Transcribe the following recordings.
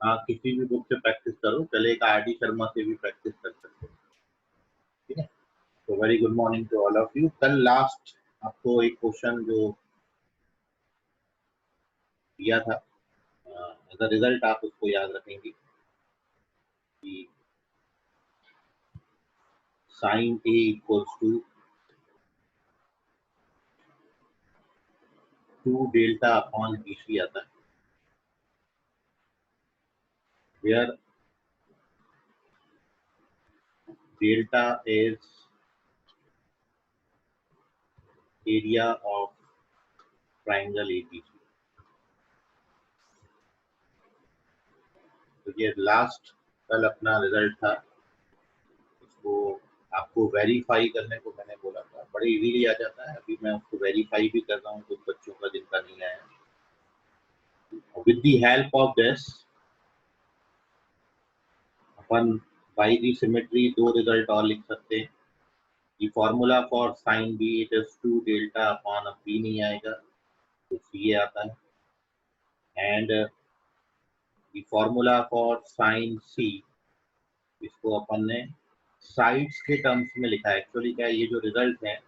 आप किसी भी बुक से प्रैक्टिस करो, चलेगा, आरडी शर्मा से भी प्रैक्टिस कर सकते हो। ठीक है, तो very good morning to all of you. कल लास्ट आपको एक क्वेश्चन जो दिया था, एज अ रिजल्ट आप उसको याद रखेंगे कि sine A equals to 2 delta upon BC आता है, where delta is area of triangle ABC. तो ये लास्ट कल अपना रिजल्ट था, उसको आपको वेरीफाई करने को मैंने बोला था, बड़े इजीली आ जाता है। अभी मैं उसको वेरीफाई भी कर रहा हूँ कुछ बच्चों का जिनका नहीं आया। With the help of this अपन बाय द सिमेट्री दो रिजल्ट और लिख सकते हैं। The formula for sine B it is 2 delta upon, अब बी नहीं आएगा तो सी आता है, and the formula for sine C, इसको अपन ने साइड्स के टर्म्स में लिखा है। एक्चुअली क्या है, ये जो रिजल्ट है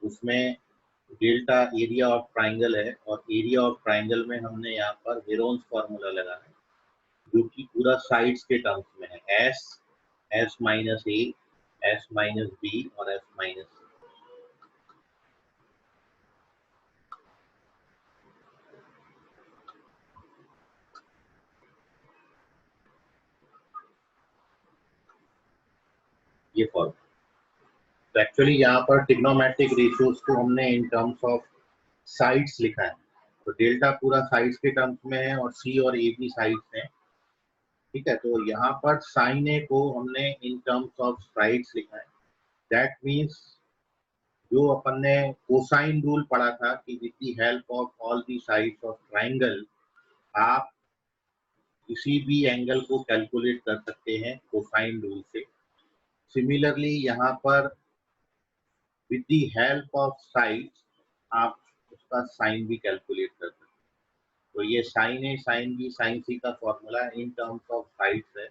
उसमें डेल्टा एरिया ऑफ ट्राइंगल है, और एरिया ऑफ ट्राइंगल में हमने यहाँ पर हेरोन्स फॉर्मूला लगाना है, जो कि पूरा साइड्स के टर्म्स में है, S, S minus A, S minus B और एस माइनस सी। ये फॉर्मूला, तो एक्चुअली यहाँ पर ट्रिग्नोमेट्रिक रेशियोज को हमने इन टर्म्स ऑफ साइड्स लिखा है। तो डेल्टा पूरा साइड्स के टर्म्स में है और सी और ए भी साइड्स हैं। ठीक है, तो यहाँ पर साइन ए को हमने इन टर्म्स ऑफ साइड्स लिखा है। दैट मीन्स जो अपन ने कोसाइन रूल पढ़ा था कि with the help of all the sides of triangle आप किसी भी एंगल को कैलकुलेट कर सकते हैं कोसाइन रूल से। सिमिलरली यहाँ पर with the help of sides आप उसका साइन भी कैलकुलेट कर सकते हैं। तो ये साइन ए, साइन बी, साइन सी का formula in terms of sides है,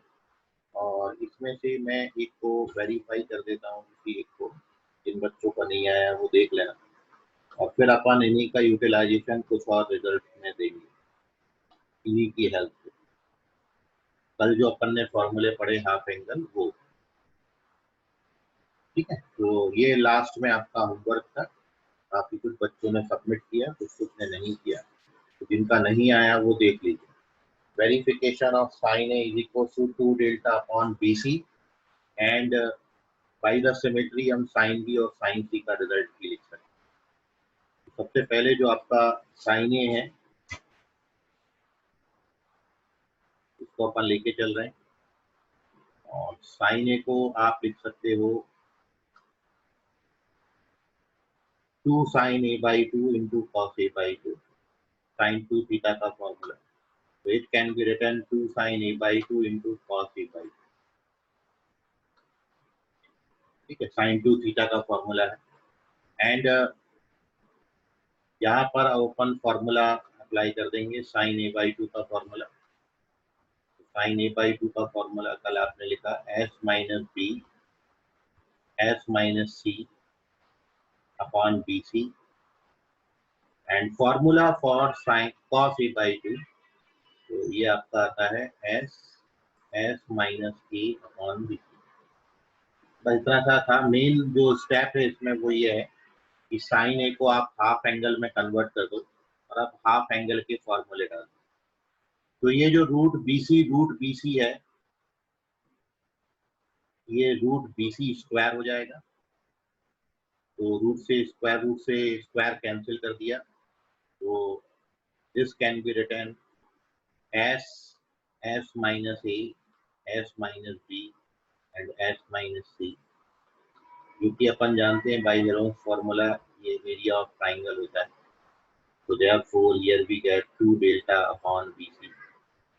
और इसमें से मैं एक को वेरीफाई कर देता हूँ, किसी एक को, जिन बच्चों का नहीं आया वो देख लेना, और फिर अपन इन्हीं का यूटिलाइजेशन कुछ और रिजल्ट में देंगे इन्हीं की हेल्प से। कल जो अपन ने फॉर्मूले पढ़े हाफ एंगल वो, ठीक है। तो ये लास्ट में आपका होमवर्क था, काफी कुछ बच्चों ने सबमिट किया, कुछ ने नहीं किया, तो जिनका नहीं आया वो देख लीजिए। Verification of sine A is equal to 2 delta upon BC, and by the symmetry हम साइन बी और साइन सी का रिजल्ट भी लिख सकते हैं। सबसे पहले जो आपका साइन ए है उसको अपन लेके चल रहे हैं, और साइन ए को आप लिख सकते हो 2 sine A by 2 into cos A by 2, sine 2 theta का फॉर्मूला। तो it can be written 2 sine A by 2 into cos A by 2। ठीक है, साइन 2 थीटा का फॉर्मूला है, एंड यहाँ पर ओपन फॉर्मूला अप्लाई कर देंगे साइन ए बाई 2 का फॉर्मूला। साइन ए बाई 2 का फॉर्मूला कल आपने लिखा S minus B, S minus C upon B C, and formula for sine cos A by 2, तो ये आपका आता है S, S minus A upon B C. बस इतना सा था। मेन जो स्टेप है इसमें वो ये है कि साइन ए को आप हाफ एंगल में कन्वर्ट कर दो, और आप हाफ एंगल के फॉर्मूले डाल दो। तो ये जो रूट बी सी है, ये रूट बी सी स्क्वायर हो जाएगा। तो रूट से स्क्वायर कैंसिल कर दिया, तो this can be written S, S minus A, S minus B and S minus C, जो कि अपन जानते हैं बाय हेरोन्स फॉर्मूला ये एरिया ऑफ ट्राइंगल होता है। So therefore here we get 2 delta upon BC.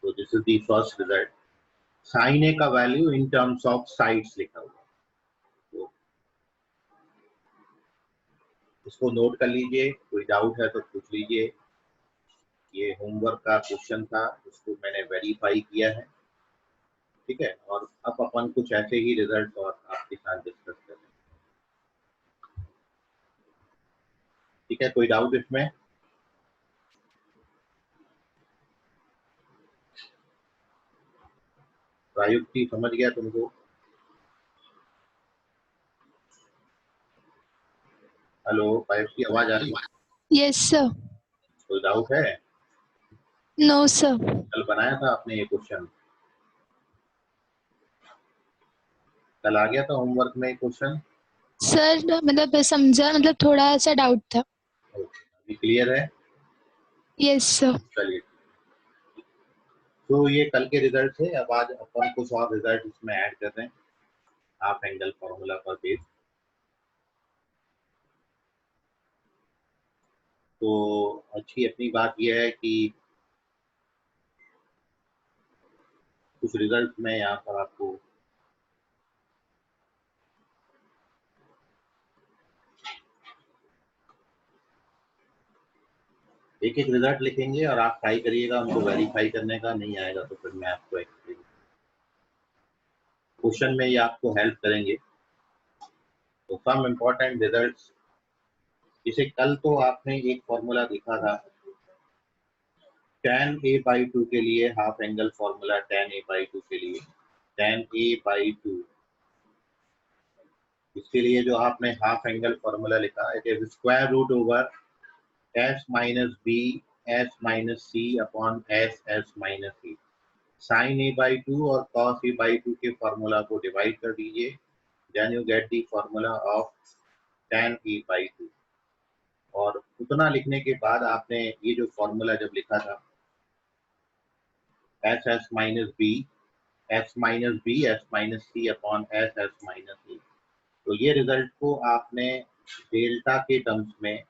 So this is the first result. Sin A का value in terms of sides लिखा हुआ, तो इसको नोट कर लीजिए, कोई डाउट है तो पूछ लीजिए। ये होमवर्क का क्वेश्चन था, इसको मैंने वेरीफाई किया है, ठीक है। और अब अपन कुछ ऐसे ही रिजल्ट और आपके साथ डिस्कस करें, ठीक है। कोई डाउट इसमें? प्रायुक्ति समझ गया तुमको? हेलो प्रायुक्ति, आवाज आ रही है? Yes sir. कोई डाउट है? No sir. कल बनाया था आपने ये क्वेश्चन? कल आ गया था होमवर्क में क्वेश्चन? सर मतलब समझा, मतलब थोड़ा सा डाउट था। अभी क्लियर है? Yes sir. चलिए, तो ये कल के रिजल्ट है। अब आज अपन कुछ और रिजल्ट इसमें ऐड कर रहे हैं हाफ एंगल फॉर्मूला पर बेस। तो अच्छी अपनी बात यह है कि कुछ रिजल्ट मैं यहाँ पर आपको एक एक रिजल्ट लिखेंगे और आप ट्राई करिएगा उनको वेरीफाई करने का। नहीं आएगा तो फिर मैं आपको एक्सप्लेन क्वेश्चन में ये आपको हेल्प करेंगे। तो सम इम्पोर्टेंट रिजल्ट्स, जैसे कल तो आपने एक फॉर्मूला देखा था tan a by 2 के लिए, half angle formula tan a by 2 के लिए, tan a by 2, इसके लिए जो आपने हाफ एंगल फॉर्मूला लिखा, it is square root over s minus B s minus C upon s minus C. Sine a by 2 और cos a by 2 के formula को डिवाइड कर दीजिए, then you get the formula of tan a by 2। और उतना लिखने के बाद आपने ये जो फॉर्मूला जब लिखा था s minus B s minus B s minus सी अपॉन s माइनस सी, तो ये रिजल्ट को आपने डेल्टा के टर्म्स में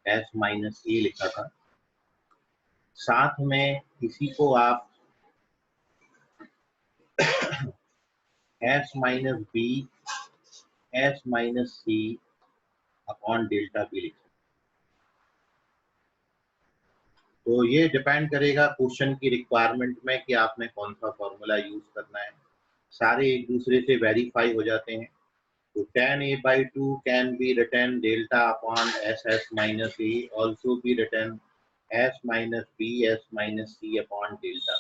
s माइनस ए लिखा था। साथ में इसी को आप s minus B s minus सी अपॉन डेल्टा बी लिखा। तो ये डिपेंड करेगा क्वेश्चन की रिक्वायरमेंट में कि आपने कौन सा फॉर्मूला यूज करना है। सारे एक दूसरे से वेरीफाई हो जाते हैं। तो tan a by 2 can be written delta upon s minus a, also be written s minus b s minus c upon delta।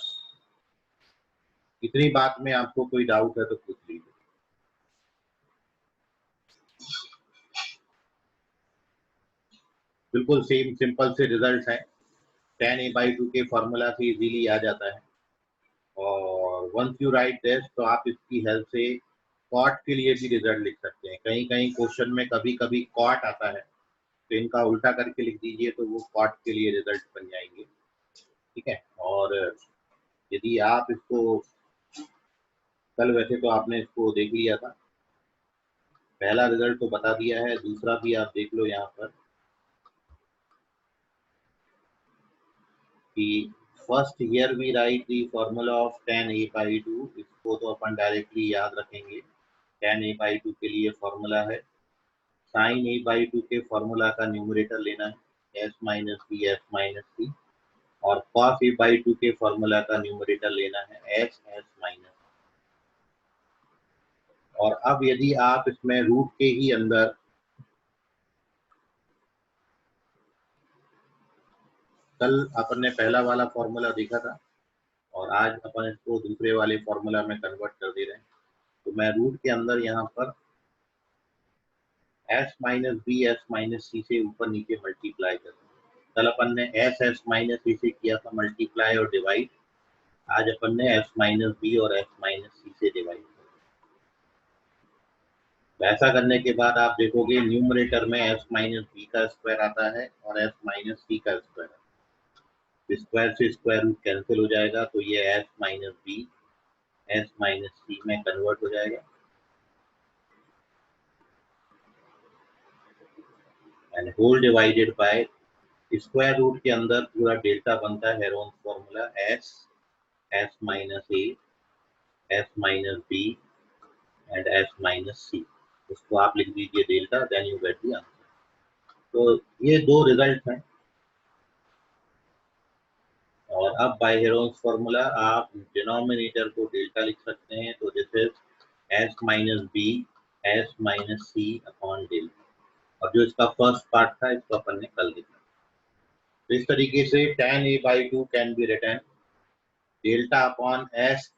इतनी बात में आपको कोई डाउट है तो पूछ लीजिए। बिल्कुल सेम सिंपल से रिजल्ट है, tan a by 2 के फॉर्मूला से इजीली आ जाता है। और वंस यू राइट दिस, तो आप इसकी हेल्प से कॉट के लिए भी रिजल्ट लिख सकते हैं। कहीं कहीं क्वेश्चन में कभी कभी कॉट आता है, तो इनका उल्टा करके लिख दीजिए तो वो कॉट के लिए रिजल्ट बन जाएंगे, ठीक है। और यदि आप इसको, कल वैसे तो आपने इसको देख लिया था, पहला रिजल्ट तो बता दिया है, दूसरा भी आप देख लो यहाँ पर कि first here we write the formula of tan a by 2। इसको तो अपन डायरेक्टली याद रखेंगे। tan a by 2 के लिए फॉर्मूला है sin a by 2 के फॉर्मूला का न्यूमरेटर लेना है s minus B s minus C, और cos a by 2 के फॉर्मूला का न्यूमरेटर लेना है s माइनस। और अब यदि आप इसमें रूट के ही अंदर कल अपन ने पहला वाला फॉर्मूला देखा था और आज अपन इसको दूसरे वाले फॉर्मूला में कन्वर्ट कर दे रहे हैं, तो मैं रूट के अंदर यहाँ पर s minus B s minus C से ऊपर नीचे मल्टीप्लाई कर रहा हूँ। कल अपन ने s माइनस सी से किया था मल्टीप्लाई और डिवाइड, आज अपन ने s माइनस बी और s माइनस सी से डिवाइड। ऐसा करने के बाद आप देखोगे न्यूमरेटर में s माइनस बी का स्क्वायर आता है और s माइनस सी का स्क्वायर। स्क्वायर से स्क्वायर रूट कैंसिल हो जाएगा, तो ये s minus B s minus C में कन्वर्ट हो जाएगा। And whole divided by square root के अंदर पूरा डेल्टा बनता है Heron's formula s minus A s minus B and s minus C. उसको आप लिख दीजिए delta, then you get the answer. तो ये दो रिजल्ट हैं। और अब बाय हेरोन्स फॉर्मूला आप डिनोमिनेटर को डेल्टा लिख सकते हैं, तो this is S minus B S minus C upon delta. और जो इसका फर्स्ट पार्ट था इसको अपन ने कल लिखा। तो इस तरीके से tan a by 2 can be written delta upon S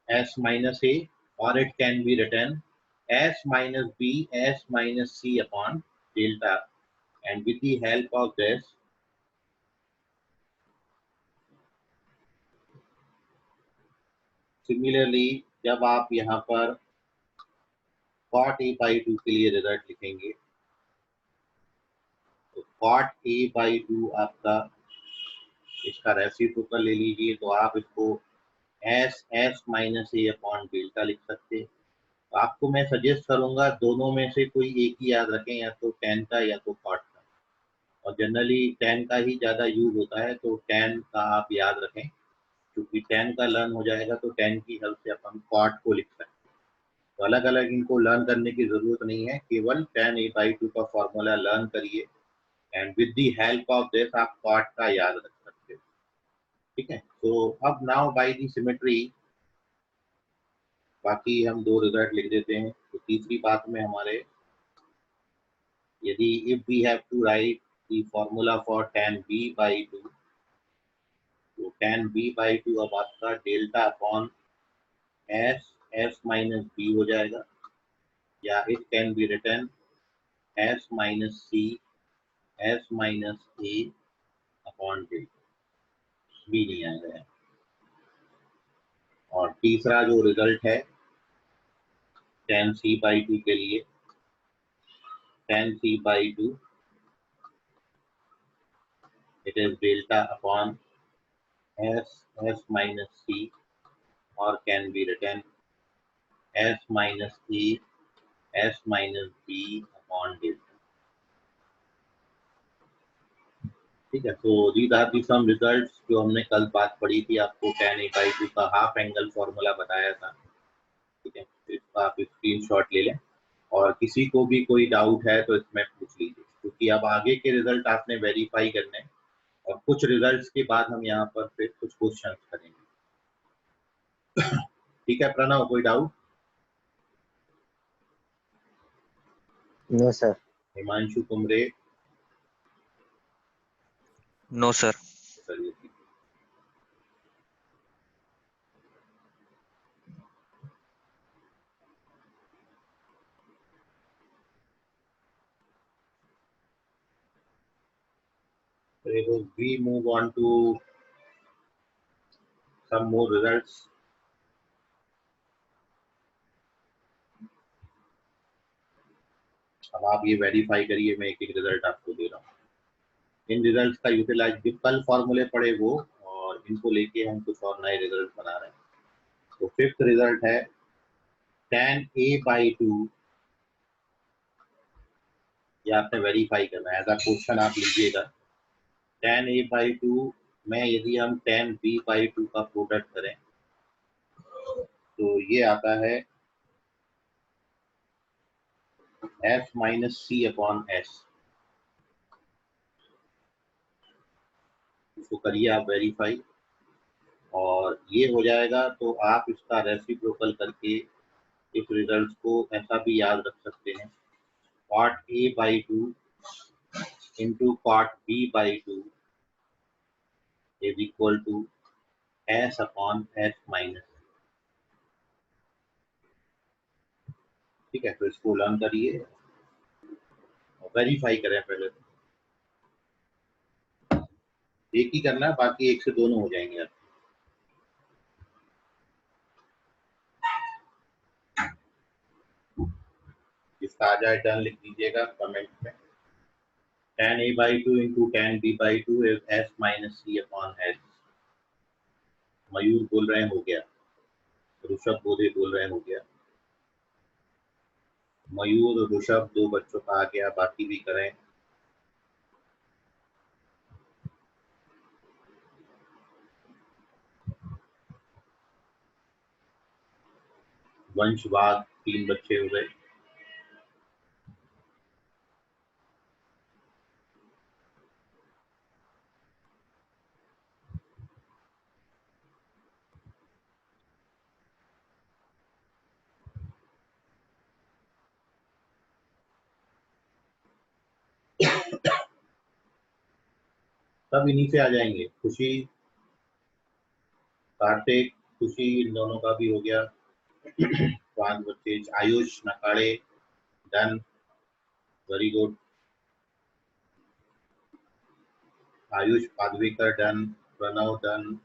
S minus A, और it can be written S minus B S minus C upon delta. And with the help of this, similarly जब आप यहाँ पर cot a by 2 के लिए result लिखेंगे, तो cot a by 2 आपका इसका रेसिप्रोकल ले लीजिए, तो आप इसको S S minus A upon delta लिख सकते हैं। तो आपको मैं सजेस्ट करूंगा दोनों में से कोई एक ही याद रखें, या तो tan का या तो cot का। और जनरली tan का ही ज़्यादा यूज होता है, तो tan का आप याद रखें, क्योंकि tan का लर्न हो जाएगा तो tan की हेल्प से अपन cot को लिख सकते हैं। तो अलग अलग इनको लर्न करने की जरूरत नहीं है, केवल tan a by 2 का फॉर्मूला लर्न करिए, and with the help of this आप cot का याद रख सकते हो। ठीक है, तो अब नाउ बाय द सिमेट्री बाकी हम दो रिजल्ट लिख देते हैं। तो तीसरी बात में हमारे, यदि if we have to write the formula for tan b by 2, तो tan b by 2 अब आपका delta upon S S minus B हो जाएगा, या it can be written S minus C S minus A upon delta. B नहीं आएगा है। और तीसरा जो रिजल्ट है tan c by 2 के लिए, tan c by 2 it is delta upon s minus c, or can be written s minus e s minus b upon delta। ठीक है, तो these are the some results जो हमने कल बात पढ़ी थी, आपको tan a by 2 का हाफ एंगल फॉर्मूला बताया था। ठीक है, तो इसका आप स्क्रीनशॉट ले लें, और किसी को भी कोई डाउट है तो इसमें पूछ लीजिए, क्योंकि अब आगे के रिजल्ट आपने वेरीफाई करने हैं, और कुछ रिजल्ट्स के बाद हम यहाँ पर फिर कुछ क्वेश्चन करेंगे। ठीक है प्रणव, कोई doubt? No sir. Himanshu Kumre? No sir. चलिए ठीक है। So we move on to some more results. अब आप ये वेरीफाई करिए, मैं एक एक रिजल्ट आपको दे रहा हूँ। इन रिजल्ट्स का यूटिलाइज, जो कल फॉर्मूले पढ़े वो, और इनको लेके हम कुछ और नए रिजल्ट बना रहे हैं। तो फिफ्थ रिजल्ट है tan a by 2, ये आपने वेरीफाई करना है, एज अ क्वेश्चन आप लीजिएगा। tan a by 2 में यदि हम tan b by 2 का प्रोडक्ट करें, तो ये आता है s माइनस सी अपॉन एस। इसको करिए आप वेरीफाई, और ये हो जाएगा तो आप इसका रेसिप्रोकल करके इस रिजल्ट को ऐसा भी याद रख सकते हैं, cot a by 2 into cot b by 2 is equal to s upon s minus। ठीक है, तो इसको लर्न करिए और वेरीफाई करें। पहले तो एक ही करना है, बाकी एक से दोनों हो जाएंगे आप। जिसका आ जाए डन लिख दीजिएगा कमेंट में। tan a by 2 into tan b by 2 is s minus c upon s। मयूर बोल रहे हैं हो गया, ऋषभ बोधे बोल रहे हैं हो गया। मयूर और ऋषभ दो बच्चों का आ गया, बाकी भी करें। वंशवाद 3 बच्चे हो गए। सब इन्हीं से आ जाएंगे। खुशी, कार्तिक, खुशी, इन दोनों का भी हो गया। 5 बच्चे। Ayush, Nakade, done, very good. Ayush Padvekar done, Pranav done.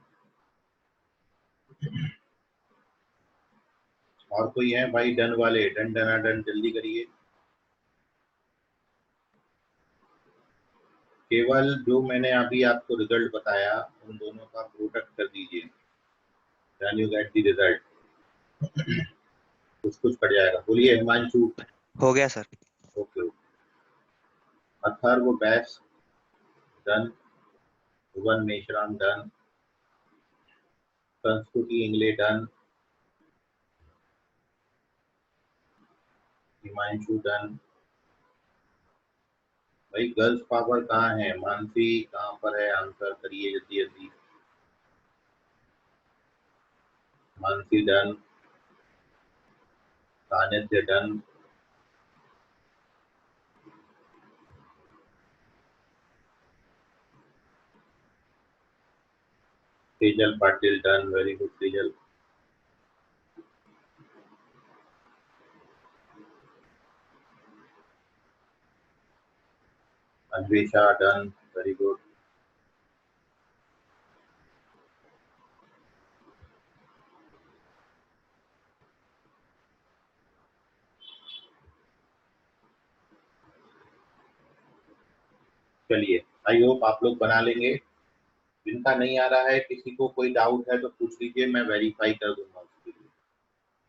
और कोई है भाई डन वाले? डन डना डन, जल्दी करिए। केवल जो मैंने अभी आपको रिजल्ट बताया उन दोनों का प्रोडक्ट कर दीजिए। Can you get the result? कुछ कुछ पड़ जाएगा। बोलिए हिमांशु। हो गया सर। ओके। अथर्व बैस डन, भुवन मेश्राम डन, संस्कृति इंगले डन, हिमांशु डन। भाई गर्ल्स पावर कहाँ है? मानसी कहाँ पर है? आंसर करिए जल्दी जल्दी। मानसी डन, सानिध्य done, Tejal Patil done, very good Tejal. Anvesha done, very good. चलिए, आई होप आप लोग बना लेंगे। जिनका नहीं आ रहा है, किसी को कोई डाउट है तो पूछ लीजिए, मैं वेरीफाई कर दूंगा उसके लिए।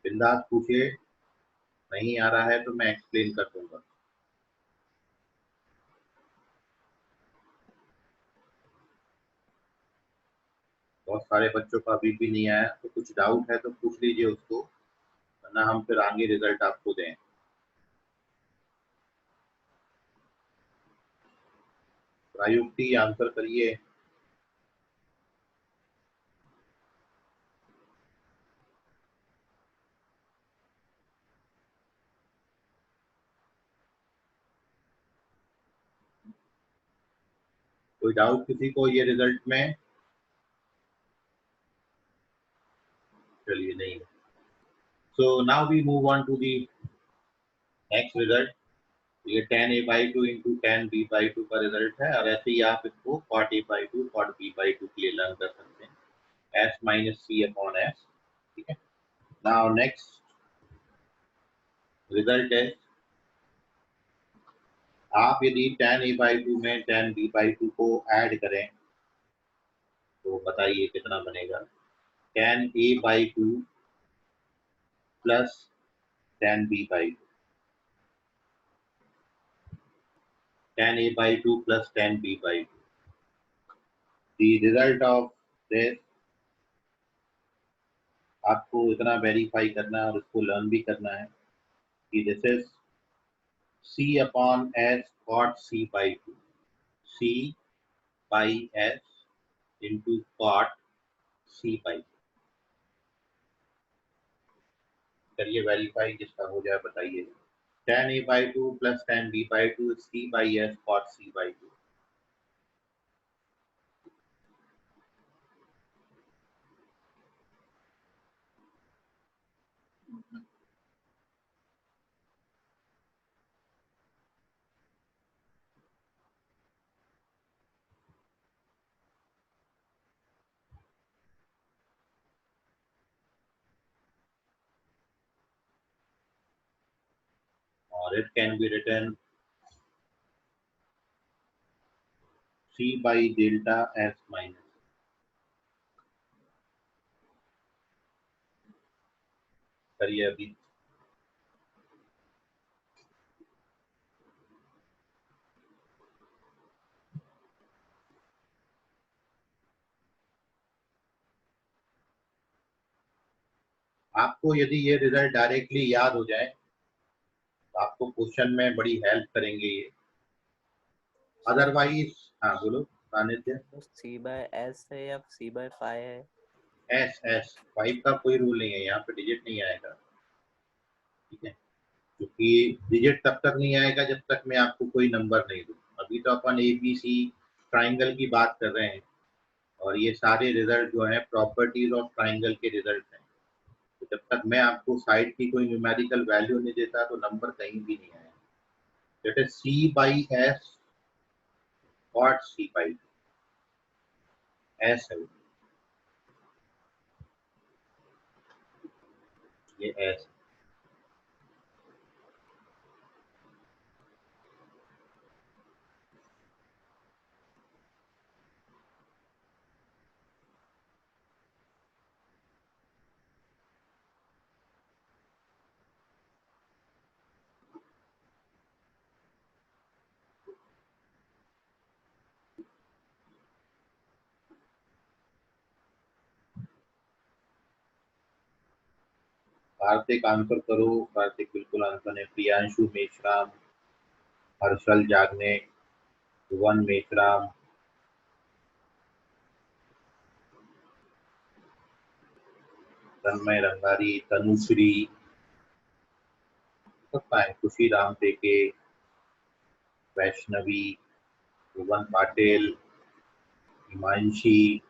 बिंदास पूछिए, नहीं आ रहा है तो मैं एक्सप्लेन कर दूंगा। बहुत सारे बच्चों का अभी भी नहीं आया, तो कुछ डाउट है तो पूछ लीजिए उसको, वरना हम फिर आगे रिजल्ट आपको दें। प्रायुक्ति आंसर करिए। कोई डाउट किसी को ये रिजल्ट में? चलिए नहीं। So now we move on to the next result. ये 10a/2 इंटू 10b/2 का रिजल्ट है, और ऐसे ही आप इसको cot a/2 cot b/2 के लिए लर्न कर सकते हैं। s माइनस सी अपॉन एस। ठीक है। नाउ नेक्स्ट रिजल्ट है, आप यदि 10a/2 में 10b/2 को ऐड करें तो बताइए कितना बनेगा। 10a/2 plus 10b/2, 10a/2 plus 10b/2। The result of this आपको इतना वेरीफाई करना है और इसको लर्न भी करना है कि this is c upon s cot c/2, c by s into cot c/2। करिए वेरीफाई, जिसका हो जाए बताइए। 10a/2 plus 10b/2 is c by s cot c/2। और it can be written c by delta s minus। करिए अभी। आपको यदि ये रिजल्ट डायरेक्टली याद हो जाए तो आपको क्वेश्चन में बड़ी हेल्प करेंगे ये। अदरवाइज हाँ बोलो सानिध्य। सी बाय एस है या सी बाय 5 है? एस एस 5 का कोई रूल नहीं है, यहाँ पे डिजिट नहीं आएगा। ठीक है, क्योंकि डिजिट तब तक नहीं आएगा जब तक मैं आपको कोई नंबर नहीं दूँ। अभी तो अपन ABC ट्राइंगल की बात कर रहे हैं और ये सारे रिजल्ट जो है प्रॉपर्टीज ऑफ ट्राइंगल के रिजल्ट हैं। तो जब तक मैं आपको साइड की कोई न्यूमेरिकल वैल्यू नहीं देता तो नंबर कहीं भी नहीं आएगा। That is C by S, what C by S है, ये एस। कार्तिक आंसर करो। कार्तिक बिल्कुल आंसर है। प्रियांशु मेश्राम, हर्षल जागने, भुवन मेश्राम, तन्मय रंगारी, तनुश्री, सबका है, खुशी राम टेके, वैष्णवी, भुवन पाटिल, हिमांशी,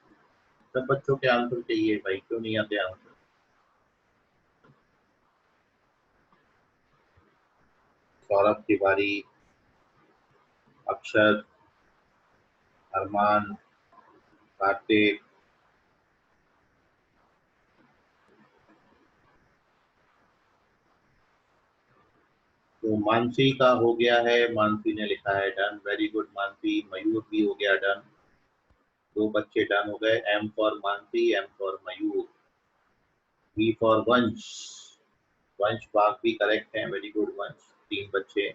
सब बच्चों के आंसर चाहिए भाई, क्यों नहीं आते आंसर? सौरभ तिवारी, अक्षर, अरमान, कार्तिक, तो मानसी का हो गया है, मानसी ने लिखा है done, very good Mansi. Mayur भी हो गया डन, दो बच्चे डन हो गए। M for Mansi, M for Mayur, V for Vansh, Vansh बाग भी करेक्ट है, वेरी गुड वंश, तीन बच्चे।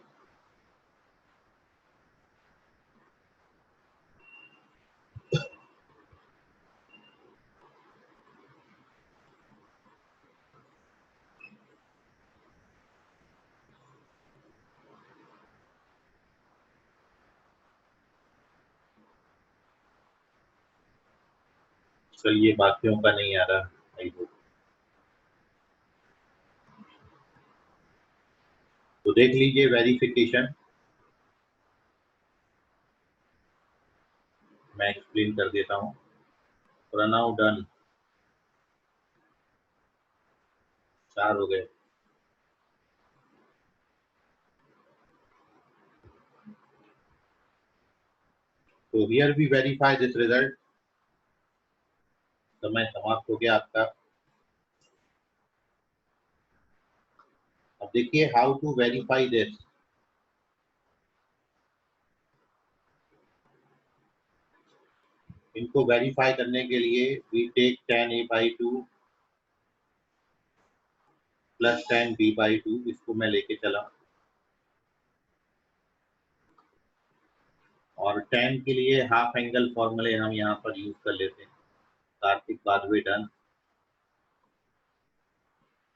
चलिए बाकियों का नहीं आ रहा, आई होप। तो देख लीजिए वेरिफिकेशन, मैं एक्सप्लेन कर देता हूँ। प्रणव डन, 4 हो गए। तो here we verify this result. समय समाप्त हो गया आपका। अब देखिए हाउ टू वेरीफाई दिस। इनको वेरीफाई करने के लिए we take tan a/2 plus tan b/2, इसको मैं लेके चला, और tan के लिए हाफ एंगल फॉर्मूले हम यहाँ पर यूज कर लेते हैं। कार्तिक बादवे डन।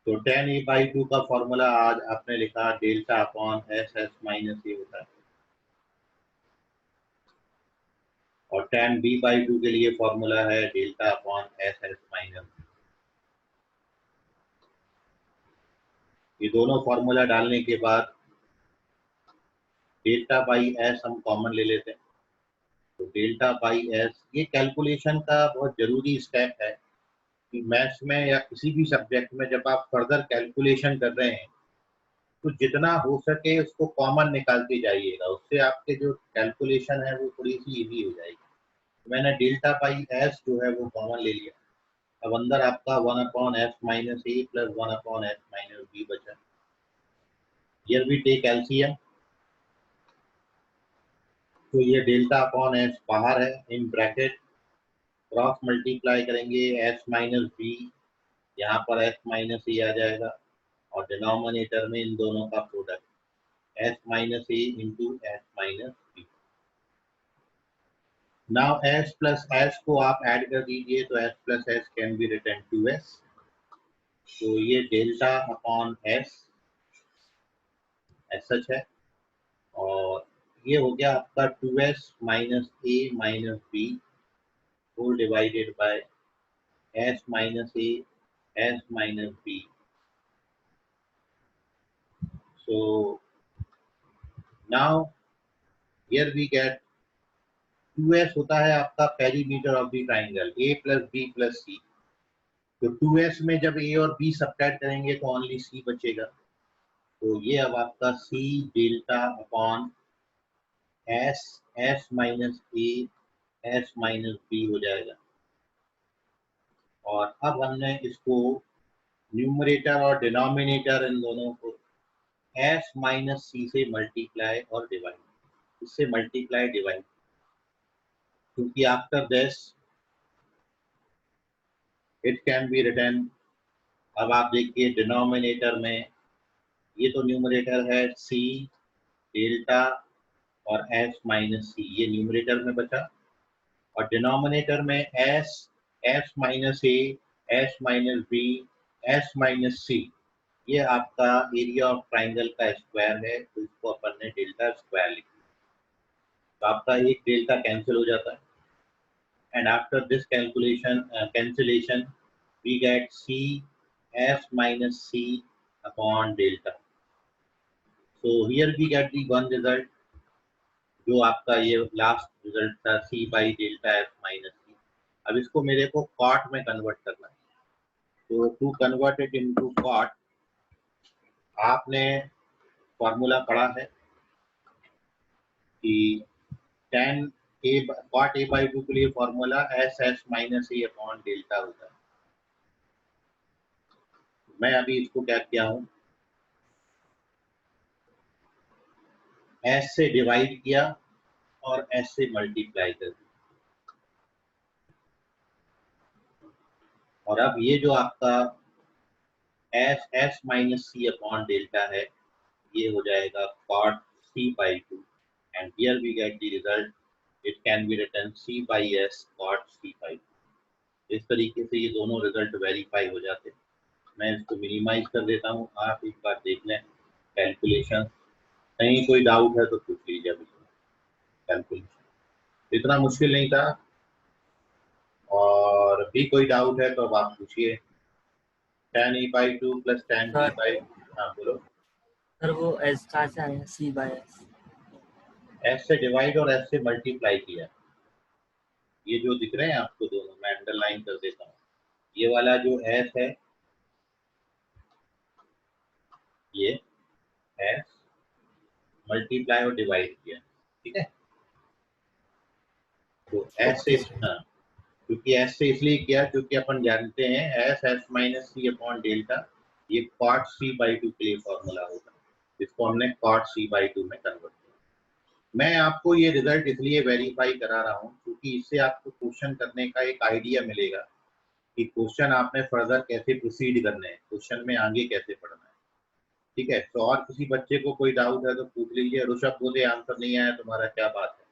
तो tan a/2 का फॉर्मूला आज आपने लिखा delta upon S S minus A होता है, और tan b/2 के लिए फॉर्मूला है delta upon S S minus. ये दोनों फॉर्मूला डालने के बाद डेल्टा बाई एस हम कॉमन ले लेते हैं। तो डेल्टा बाई एस, ये कैलकुलेशन का बहुत जरूरी स्टेप है कि मैथ्स में या किसी भी सब्जेक्ट में जब आप फर्दर कैलकुलेशन कर रहे हैं तो जितना हो सके उसको कॉमन निकालते जाइएगा, उससे आपके जो कैलकुलेशन है वो थोड़ी सी इजी हो जाएगी। मैंने डेल्टा बाई एस जो है वो कॉमन ले लिया। अब अंदर आपका 1/s minus a plus 1/s minus B बचा। हियर वी टेक एलसीएम, तो ये डेल्टा अपॉन एस बाहर है, इन ब्रैकेट क्रॉस मल्टीप्लाई करेंगे एस माइनस बी, यहाँ पर एस माइनस ए आ जाएगा, और डिनोमिनेटर में इन दोनों का product S minus A into S minus B. Now S plus S को आप ऐड कर दीजिए तो S plus S can be written 2s। तो ये डेल्टा अपॉन एस सच है, और ये हो गया आपका 2s minus A minus B whole divided by s minus a, s minus b. So now here we get 2s होता है आपका perimeter of the triangle a plus B plus C. तो 2s में जब a और b subtract करेंगे तो only c बचेगा। तो ये अब आपका c delta upon s minus a s minus b हो जाएगा। और अब हमने इसको न्यूमरेटर और डिनोमिनेटर इन दोनों को s माइनस सी से मल्टीप्लाई और डिवाइड, इससे मल्टीप्लाई डिवाइड, क्योंकि after this it can be written. अब आप देखिए डिनोमिनेटर में, ये तो न्यूमरेटर है c डेल्टा और s माइनस सी, ये न्यूमरेटर में बचा। और डिनोमिनेटर में s minus a s minus b s minus C, ये आपका एरिया ऑफ ट्राइंगल का स्क्वायर है, तो इसको अपन ने डेल्टा स्क्वायर लिखा। तो आपका एक डेल्टा कैंसिल हो जाता है, and after this cancellation we get c s minus C upon delta. So here we get the one result, जो आपका ये लास्ट रिजल्ट था c by delta s minus C. अब इसको मेरे को कॉट में कन्वर्ट करना है। तो to convert it into cot, आपने फॉर्मूला पढ़ा है कि tan a cot a by 2 के लिए formula S S minus A upon delta होता है। मैं अभी इसको क्या किया हूँ, s से डिवाइड किया और s से मल्टीप्लाई कर दिया। और अब ये जो आपका s माइनस सी अपॉन डेल्टा है, ये हो जाएगा cot c by 2, and here we get the result, it can be written c by s cot c by 2। इस तरीके से ये दोनों रिजल्ट वेरीफाई हो जाते हैं। मैं इसको मिनिमाइज कर देता हूँ, आप एक बार देख लें कैलकुलेशन, कहीं कोई डाउट है तो पूछ लीजिए। अभी कैलकुलेशन इतना मुश्किल नहीं था, और भी कोई डाउट है तो अब आप पूछिए। tan e by 2 plus tan b by, हाँ बोलो सर। वो एस कहाँ से आया, सी बाय एस? s से डिवाइड और s से मल्टीप्लाई किया। ये जो दिख रहे हैं आपको दोनों, मैं अंडरलाइन कर देता हूँ। ये वाला जो s है, ये s मल्टीप्लाई और डिवाइड किया, ठीक है। तो s से, हाँ, क्योंकि s से इसलिए किया क्योंकि अपन जानते हैं s माइनस सी अपॉन डेल्टा, ये cot c बाई 2 के लिए फॉर्मूला होगा, इसको हमने cot c बाई 2 में कन्वर्ट किया। मैं आपको ये रिजल्ट इसलिए वेरीफाई करा रहा हूँ क्योंकि इससे आपको क्वेश्चन करने का एक आइडिया मिलेगा कि क्वेश्चन आपने फर्दर कैसे प्रोसीड करने हैं, क्वेश्चन में आगे कैसे पढ़ना है, ठीक है। तो और किसी बच्चे को कोई डाउट है तो पूछ लीजिए। ऋषभ बोले आंसर नहीं आया, तुम्हारा क्या बात है?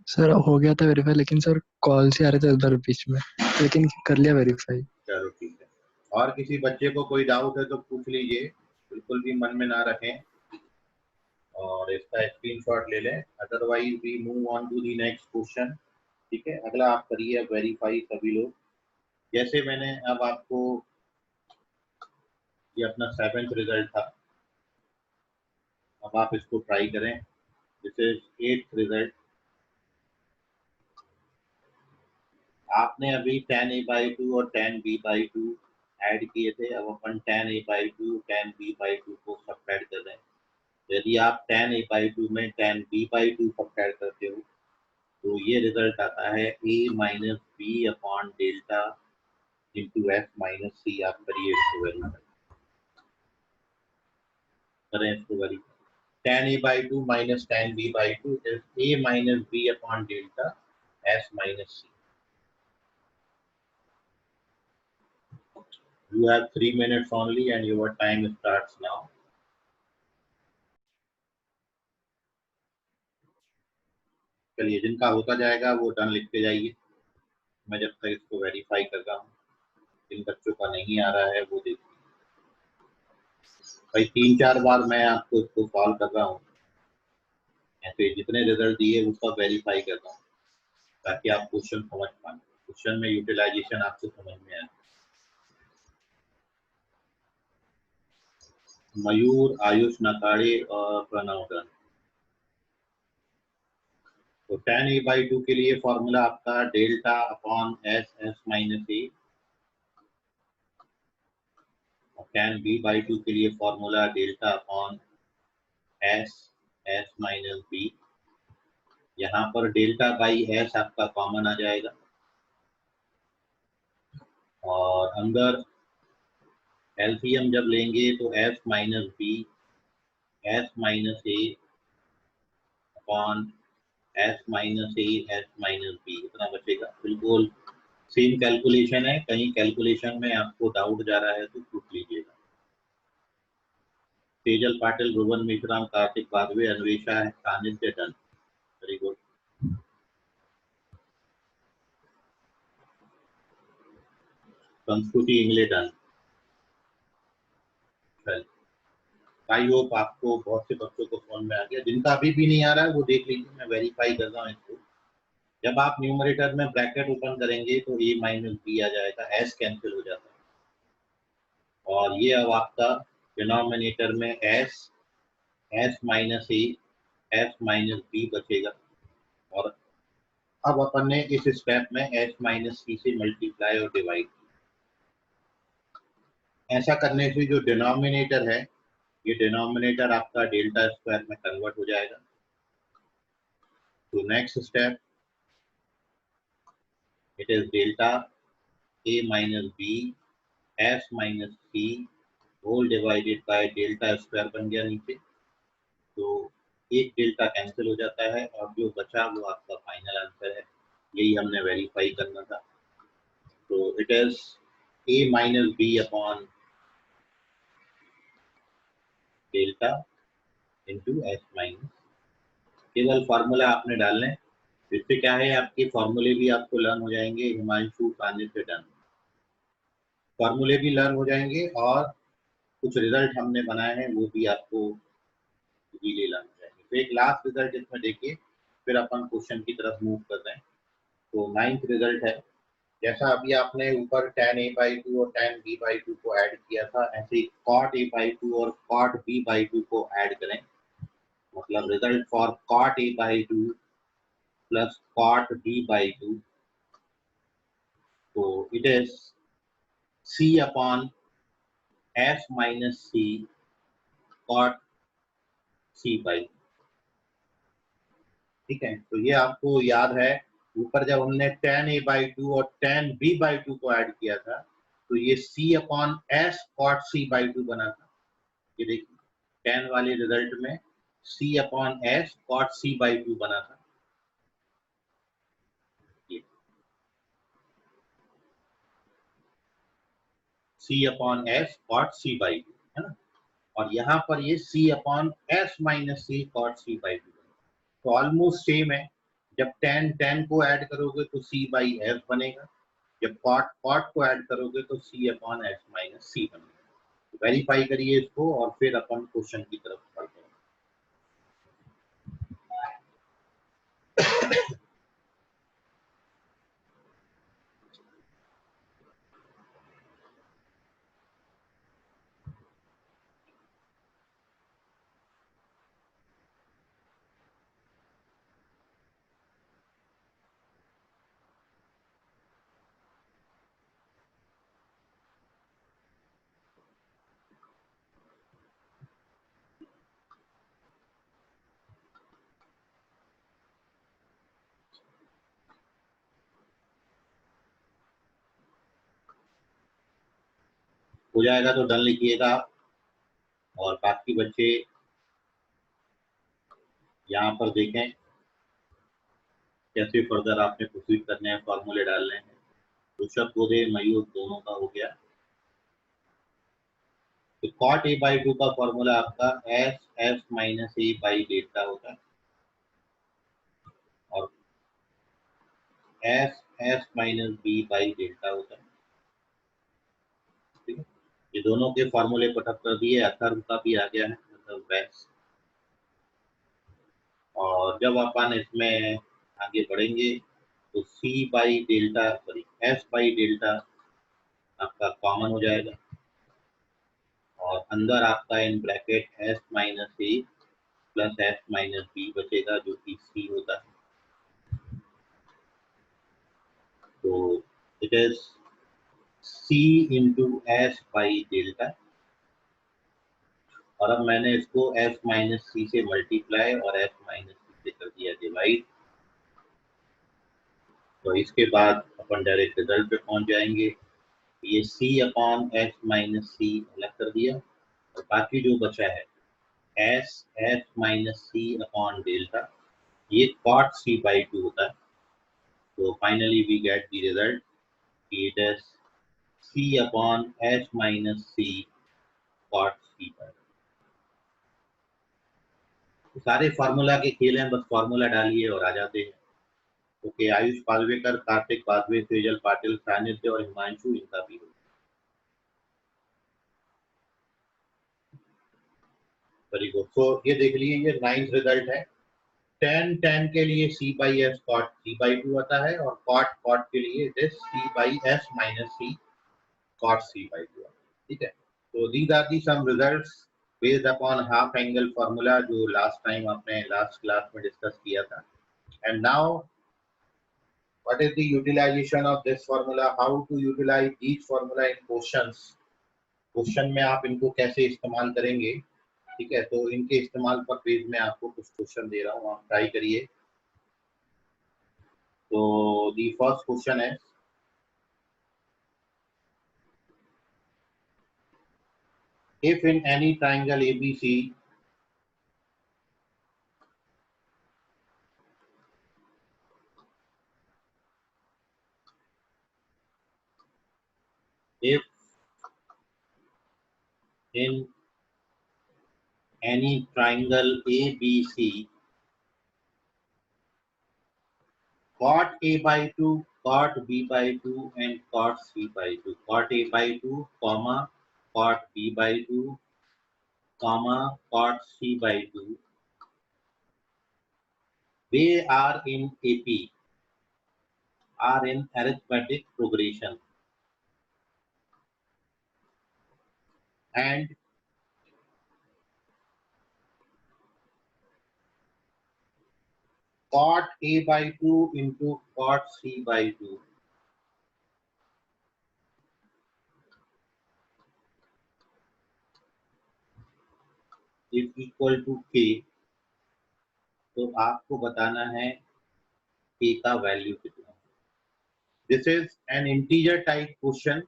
सर हो गया था वेरीफाई, लेकिन सर कॉल से आ रहे थे उधर बीच में, लेकिन कर लिया वेरीफाई। चलो ठीक है, और किसी बच्चे को कोई डाउट है तो पूछ लीजिए, बिल्कुल भी मन में ना रखें, और इसका स्क्रीनशॉट ले लें। Otherwise we move on to the next question, ठीक है। अगला आप करिए वेरीफाई सभी लोग। जैसे मैंने अब आपको, ये अपना 7th रिजल्ट था, अब आप इसको ट्राई करें। This is 8th result. आपने अभी tan a by 2 और tan b by 2 ऐड किए थे, अब अपन tan a by 2 tan b by 2 को सब्ट्रैक्ट कर रहे हैं। यदि आप tan a by 2 में tan b by 2 सब्ट्रैक्ट करते हो तो ये रिजल्ट आता है a minus B upon delta into F minus C. आप करिए इसको वेरीफाई, करें इसको verify. tan a by 2 minus tan b by 2 is a minus b upon delta s minus c. You have 3 minutes only and your time starts now. चलिए, जिनका होता जाएगा वो डन लिखते जाइए, मैं जब तक इसको वेरीफाई कर रहा हूँ। जिन बच्चों का नहीं आ रहा है वो देखिए भाई, 3-4 बार मैं आपको इसको सॉल्व कर रहा हूँ, ऐसे जितने रिजल्ट दिए वो सब वेरीफाई कर रहा हूँ ताकि आप क्वेश्चन समझ पाए, क्वेश्चन में यूटिलाइजेशन आपको समझ में आए। मयूर, आयुष नकाड़े और प्रणव डन। तो tan a by 2 के लिए फॉर्मूला आपका delta upon S S minus A, और tan b by 2 के लिए formula delta upon S S minus B. यहाँ पर डेल्टा बाई एस आपका कॉमन आ जाएगा और अंदर एलसीएम जब लेंगे तो S minus B S minus A upon S minus A S minus B इतना बचेगा। बिल्कुल सेम कैलकुलेशन है, कहीं कैलकुलेशन में आपको डाउट जा रहा है तो पूछ लीजिएगा। तेजल पाटिल, भुवन मिश्राम, कार्तिक बादवे, अन्वेषा है, सानिध्य डन, वेरी गुड। संस्कृति इंग्ले डन। आई होप आपको बहुत से बच्चों को फोन में आ गया, जिनका अभी भी नहीं आ रहा है वो देख लीजिए, मैं वेरीफाई कर रहा हूँ इसको। जब आप न्यूमरेटर में ब्रैकेट ओपन करेंगे तो a माइनस बी आ जाएगा, s कैंसिल हो जाता है और ये अब आपका डिनोमिनेटर में s minus A s minus b बचेगा। और अब अपन ने इस स्टेप में s माइनस सी से मल्टीप्लाई और डिवाइड, ऐसा करने से जो डिनोमिनेटर है ये डिनोमिनेटर आपका डेल्टा स्क्वायर में कन्वर्ट हो जाएगा। तो next step it is delta a minus B s minus C whole divided by delta square बन गया नीचे। तो एक डेल्टा कैंसिल हो जाता है और जो बचा वो आपका फाइनल आंसर है, यही हमने वेरीफाई करना था। तो it is a minus B upon delta into S minus, केवल फार्मूला आपने डालने, इससे क्या है आपके फार्मूले भी आपको लर्न हो जाएंगे। हिमांशु से डन, फार्मूले भी लर्न हो जाएंगे और कुछ रिजल्ट हमने बनाए हैं वो भी आपको इजीली लर्न हो जाएंगे। तो एक लास्ट रिजल्ट इसमें देखिए, फिर अपन क्वेश्चन की तरफ मूव कर रहे हैं। तो 9th रिजल्ट है, जैसा अभी आपने ऊपर tan a by 2 और tan b by 2 को ऐड किया था, ऐसे ही cot a by 2 और cot b by 2 को ऐड करें। मतलब result for cot a by 2 plus cot b by 2, तो it is c upon s minus c cot c by, ठीक है। तो ये आपको याद है, ऊपर जब हमने tan a by 2 और tan b by 2 को ऐड किया था तो ये c upon s cot c by 2 बना था। ये देखिए tan वाले रिजल्ट में c upon s cot c by 2 बना था। c upon s cot c by 2 है ना, और यहाँ पर ये c upon s minus c cot c by 2, तो ऑलमोस्ट सेम है। जब tan को ऐड करोगे तो c बाई s बनेगा, जब cot को ऐड करोगे तो c upon s minus c बनेगा। वेरीफाई करिए इसको और फिर अपन क्वेश्चन की तरफ बढ़ते हैं। हो जाएगा तो डन लिखिएगा और बाकी बच्चे यहाँ पर देखें कैसे फर्दर आपने प्रोसीड करने हैं, फॉर्मूले डालने हैं। ऋषभ गोदे मयूर दोनों का हो गया। तो cot a by 2 का फॉर्मूला आपका s minus a by delta होता है और s minus b by delta होता है, ठीक है। ये दोनों के फॉर्मूले पुटअप कर दिए, अथर्व का भी आ गया है, मतलब वैक्स। और जब अपन इसमें आगे बढ़ेंगे तो c by delta sorry s by delta आपका कॉमन हो जाएगा और अंदर आपका in bracket s minus a plus s minus b बचेगा जो कि c होता है। तो it is C into s by delta, और अब मैंने इसको S माइनस सी से मल्टीप्लाई और S माइनस सी से कर दिया डिवाइड। तो इसके बाद अपन डायरेक्ट रिजल्ट पे पहुंच जाएंगे। ये C upon S minus c अलग कर दिया, और बाकी जो बचा है S माइनस सी अपॉन डेल्टा, ये cot C बाई 2 होता है। तो finally we get the result, it is C upon S minus c cot C by 2। सारे फार्मूला के खेल हैं, बस फार्मूला डालिए और आ जाते हैं। ओके, आयुष पालवेकर, कार्तिक बादवे, सेजल पाटिल, सानिध्य और हिमांशु, इनका भी हो। Very good. सो ये देख लीजिए, ये 9th रिजल्ट है। 10 के लिए C by s cot C by 2 आता है, और कॉट के लिए it is C by s minus c cot C by 2। ठीक है, तो these are the some results based upon half angle formula, जो लास्ट टाइम आपने लास्ट क्लास में डिस्कस किया था। And now what is the utilization of this formula, how to utilize each formula in questions, question में आप इनको कैसे इस्तेमाल करेंगे। ठीक है, तो इनके इस्तेमाल पर पेज में आपको कुछ क्वेश्चन दे रहा हूँ, आप ट्राई करिए। तो दी फर्स्ट क्वेश्चन है, if in any triangle ABC if in any triangle ABC cot A by 2, cot B by 2 and cot C by 2, cot A by 2, comma cot B by 2, comma cot C by 2, they are in AP, are in arithmetic progression, and cot A by 2 into cot C by 2 is equal to K। तो आपको बताना है K का value कितना। This is an integer type question,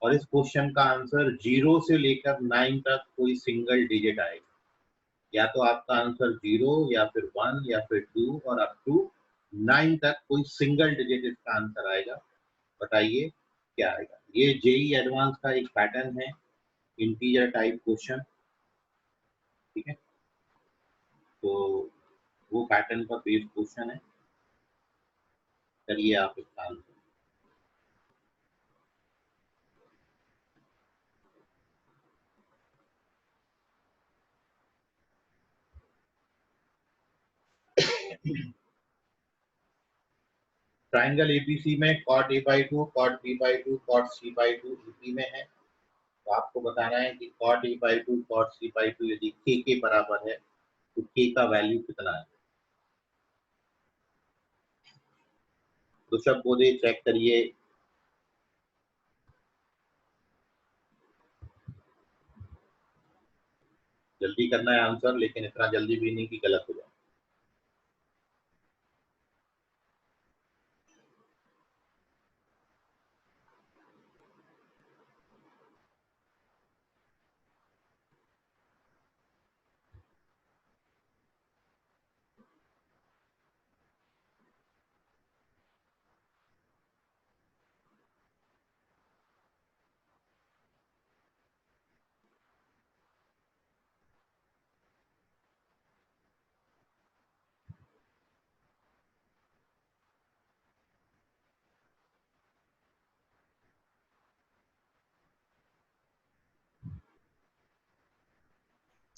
और इस question का answer 0 से लेकर 9 तक कोई सिंगल डिजिट आएगा। या तो आपका आंसर 0 या फिर 1 या फिर 2 और अप टू 9 तक कोई सिंगल डिजिट इसका आंसर आएगा। बताइए क्या आएगा। ये जेई एडवांस का एक पैटर्न है, इंटीजर टाइप क्वेश्चन। ठीक है, तो वो पैटर्न पर बेस्ड क्वेश्चन है। करिए आप इसका आंसर। ट्राइंगल एबीसी में cot A by 2, cot B by 2, cot C by 2 EP में है। तो आपको बताना है कि cot A by 2, cot C by 2 यदि K के बराबर है तो K का वैल्यू कितना है। तो सब बोले चेक करिए। जल्दी करना है आंसर, लेकिन इतना जल्दी भी नहीं कि गलत हो जाए।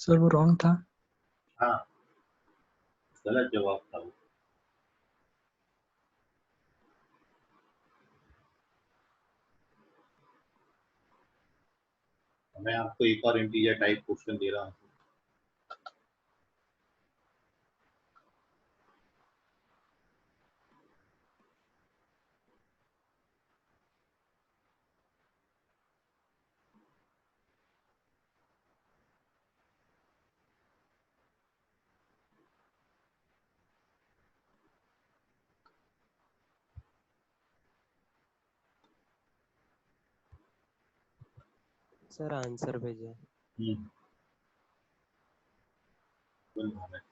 सर वो रॉन्ग था। हाँ, गलत जवाब था वो। मैं आपको एक और इंटीजर टाइप क्वेश्चन दे रहा हूँ। सर आंसर भेजे। One moment.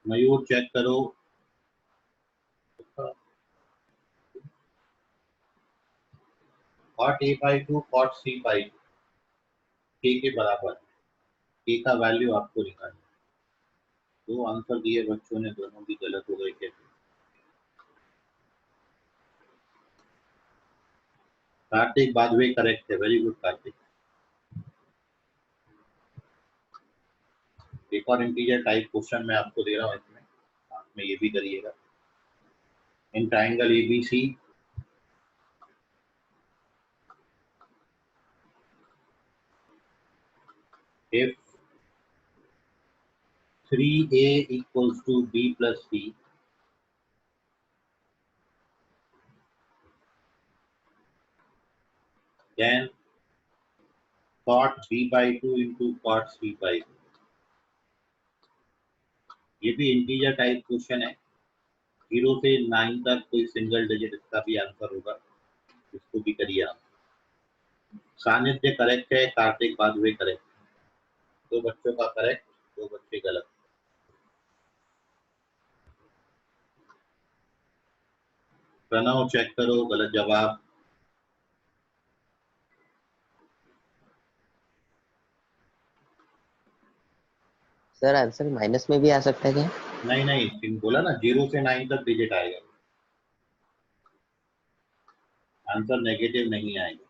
मयूर चेक करो। cot a by 2 cot c by 2 k के बराबर। k का वैल्यू आपको निकालना। दो आंसर दिए बच्चों ने, दोनों भी गलत हो गए। कैसे? कार्तिक बाद वे करेक्ट है। Very good Kartik. एक और इंटीजर टाइप क्वेश्चन मैं आपको दे रहा हूँ, इसमें आप में ये भी करिएगा। In triangle ABC if 3a equals to b plus c, then cot b by 2 into cot c by 2। ये भी इंटीजर टाइप क्वेश्चन है। 0 से 9 तक कोई सिंगल डिजिट, इसका भी आंसर होगा। इसको भी करिए आप। सानिध्य करेक्ट है, कार्तिक बादवे करेक्ट। दो बच्चों का करेक्ट, दो बच्चे गलत। प्रणव चेक करो, गलत जवाब। सर आंसर माइनस में भी आ सकता है क्या? नहीं नहीं, तुम बोला ना 0 से 9 तक डिजिट आएगा, आंसर नेगेटिव नहीं आएगा।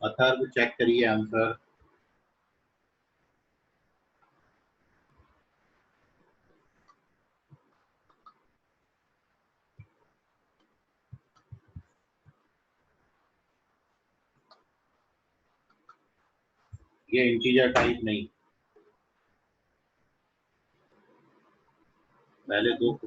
अथर्व चेक करिए आंसर। ये इंटीजर टाइप नहीं, पहले दो।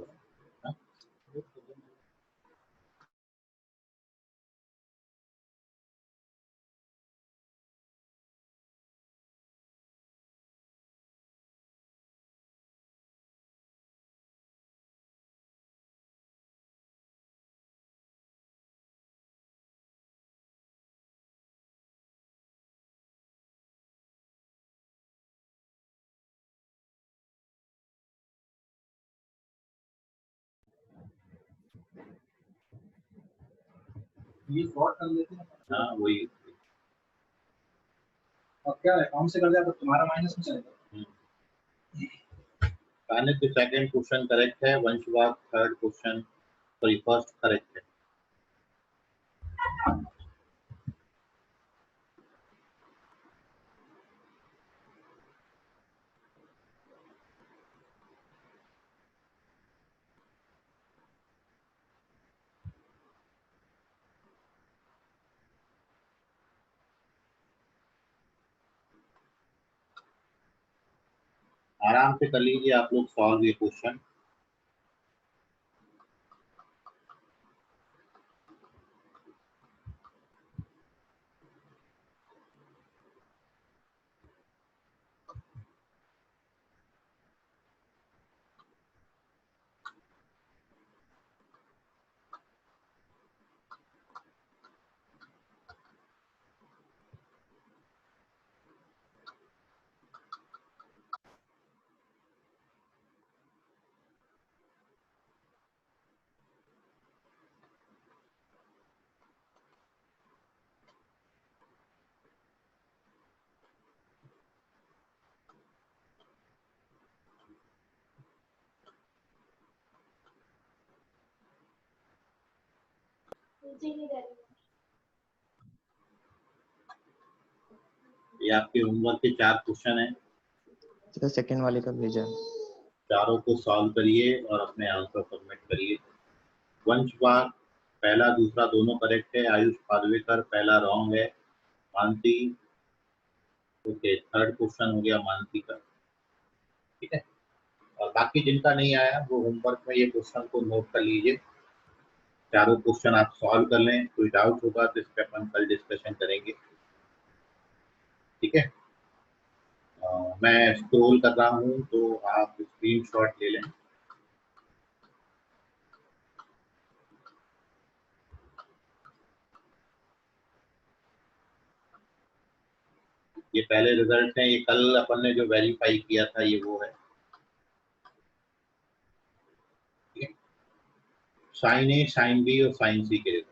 ये फ्रॉड कर लेते हैं। हाँ वही। और क्या अकाउंट से कर दिया तो तुम्हारा माइनस में चलेगा। सानिध्य सेकंड क्वेश्चन करेक्ट है, वंशवाद third question, sorry first correct है। आराम से कर लीजिए आप लोग सॉल्व ये क्वेश्चन। ये आपके होमवर्क के 4 क्वेश्चन हैं, सर सेकंड वाले का भेजा। चारों को सॉल्व करिए और अपने आंसर सबमिट करिए। वंश बाग पहला दूसरा दोनों करेक्ट है, आयुष पारवेकर पहला रॉन्ग है, मानसी ओके, थर्ड क्वेश्चन हो गया मानसी का, ठीक है। और बाकी जिनका नहीं आया वो होमवर्क में ये क्वेश्चन को नोट कर लीजिए, चारों क्वेश्चन आप सॉल्व कर लें, कोई डाउट होगा तो इस पर अपन कल डिस्कशन करेंगे, ठीक है। मैं स्क्रॉल कर रहा हूँ तो आप स्क्रीनशॉट ले लें। ये पहले रिजल्ट है, ये कल अपन ने जो वेरीफाई किया था ये वो है, साइन ए, साइन बी और साइन सी के रिजल्ट।